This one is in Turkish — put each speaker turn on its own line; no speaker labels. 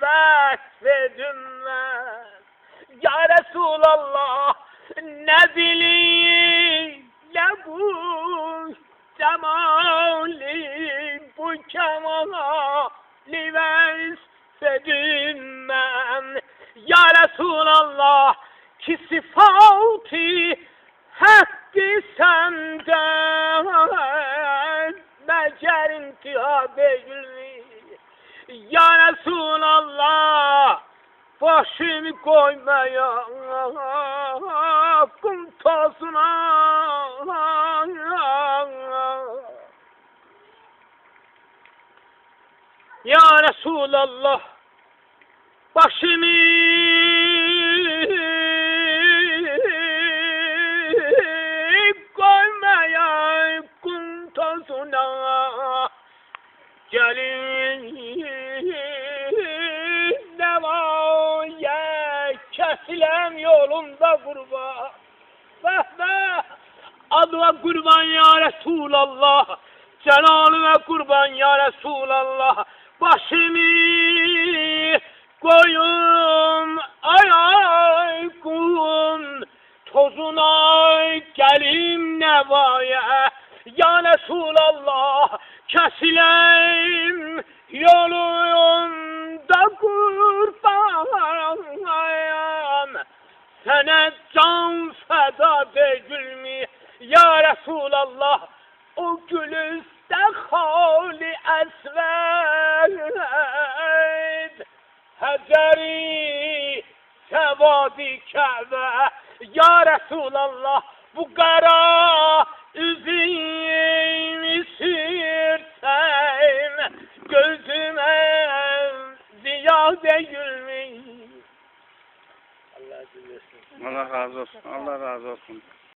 vasfedilmez. Ya Resulallah, ne bileyim bu cemali, bu kemali vasfedilmem. Ya Resulallah, ki sıfatı hakkı senden, mecer intiha değil. Ya Resulallah, başımı koymaya kum tozuna. Ya Resulallah, başımı koymaya kum tozuna. Gelin nevaya kesilen yolunda kurban. Adına kurban ya Resulallah, celalime kurban ya Resulallah. Başımı koyun ay kum tozuna, gelim nevaya ya Resulallah. Kesileyim yolunda kurban, sana can feda değil mi ya Resulallah? O gülüste hali esved, heceri sevadi Kabe ya Resulallah. Bu kara üzümü sürsem gözüme ziya değil mi?
Allah razı olsun. Allah razı olsun.